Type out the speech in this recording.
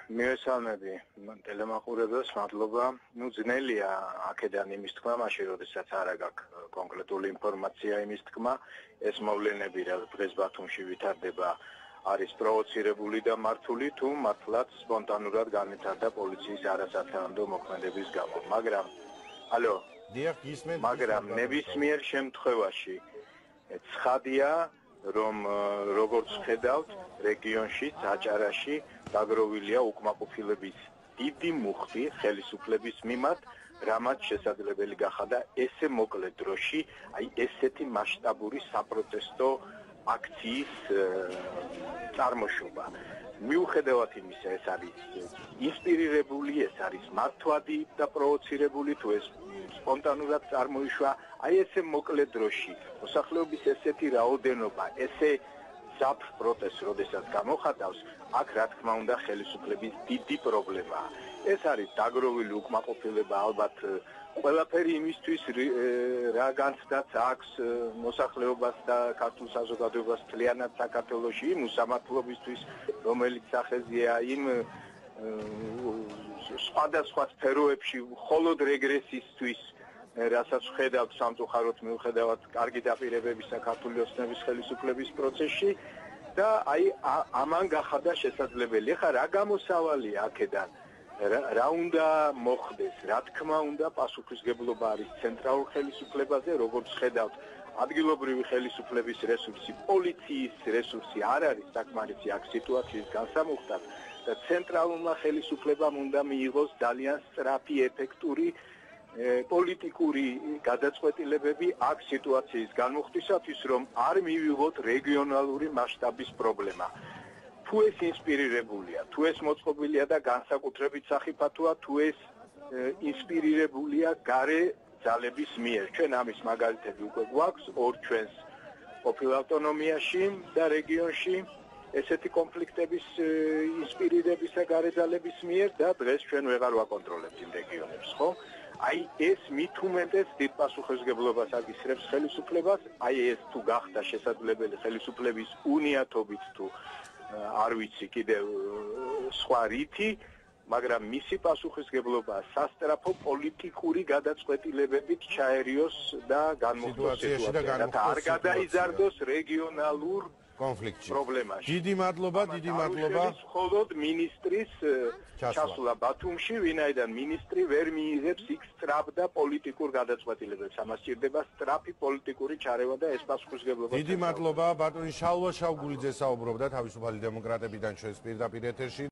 მივესალმები ტელემაყურებელს, მადლობა. ძნელია აქედან იმის თქმა, მაშინ როდესაც არ აქვს კონკრეტული ინფორმაცია იმის თქმა, ეს მოვლენები რა დღეს ბათუმში ვითარდება არის პროვოცირებული და მართული თუ მართლაც სპონტანურად განვითარდა პოლიციის არასათანადო მოქმედების გამო. მაგრამ ნებისმიერ შემთხვევაში ცხადია, რომ როგორც ხედავთ, რეგიონში, აჭარაში დაგროვილია უკმაყოფილების დიდი მუხტი ხელისუფლების მიმართ, რამაც შესაძლებელი გახადა ესე მოკლე დროში, ესეთი მასშტაბური საპროტესტო აქციის წარმოშობა. მიუხედავად იმისა, ეს არის ინსპირირებული, ეს არის მართვადი და პროვოცირებული, თუ ეს სპონტანურად წარმოიშვა, ესე მოკლე დროში. მოსახლეობის ესეთი რაოდენობა, ესე ზაფხ პროტესტს, როდესაც გამოხატავს, აქ რა თქმა უნდა ხელისუფლების დიდი პრობლემაა. ეს არის დაგროვილი უკმაყოფილება ალბათ ყველაფერი იმისთვის რა განცდაც აქვს მოსახლეობას და ქართულ საზოგადოებას მთლიანად საქართველოში იმ უსამართლობისთვის, რომელიც სახეზეა იმ სხვადასხვა სფეროებში მხოლოდ რეგრესისთვის, რასაც ხედავთ სამწუხაროდ მიუხედავად კარგი დაპირებებისა ქართული ოცნების ხელისუფლების პროცესში და ამან გახადა შესაძლებელი. ეხლა რა გამოსავალია აქედან? რა უნდა მოხდეს? რა თქმა უნდა, პასუხისგებლობა არის ცენტრალურ ხელისუფლებაზე, როგორც ხედავთ, ადგილობრივი ხელისუფლების რესურსი, პოლიციის რესურსი არ არის საკმარისი აქ სიტუაციის განსამუხტად და ცენტრალურმა ხელისუფლებამ უნდა მიიღოს ძალიან სწრაფი, ეფექტური პოლიტიკური გადაწყვეტილებები აქ სიტუაციის განმუხტვისათვის, რომ არ მივიღოთ რეგიონალური მასშტაბის პრობლემა. თუ ეს ინსპირირებულია, თუ ეს მოწყობილია და განსაკუთრებით სახიფათოა, თუ ეს ინსპირირებულია გარე ძალების მიერ. ჩვენ ამის მაგალითები უკვე გვაქვს ორ ჩვენს ყოფილ ავტონომიაში და რეგიონში ესეთი კონფლიქტების ინსპირირებისა გარე ძალების მიერ და დღეს ჩვენ ვეღარ ვაკონტროლებთ იმ რეგიონებს, ხო? ეს მით უმეტეს დიდ პასუხისგებლობას აკისრებს ხელისუფლებას, ეს თუ გახდა შესაძლებელი ხელისუფლების უნიათობით თუ არ ვიცი კიდევ სხვა რითი, მაგრამ მისი პასუხისგებლობა სასტრაფო პოლიტიკური გადაწყვეტილებებით ჩაერიოს და განმოხტოს სიტუაცია, რათა არ გადაიზარდოს რეგიონალურ კონფლიქტში. პრობლემაში. დიდი მადლობა. მხოლოდ მინისტრის ჩასვლა ბათუმში, ვინაიდან მინისტრი ვერ მიიღებს იქ სწრაფ და პოლიტიკურ გადაწყვეტილებებს. ამას სჭირდება სწრაფი პოლიტიკური ჩარევა და ეს პასუხისგებლობა. დიდი მადლობა. ბატონი შალვა შავგულიძე საუბრობდა თავისუფალი დემოკრატებიდან ჩვენს პირდაპირ ეთერში.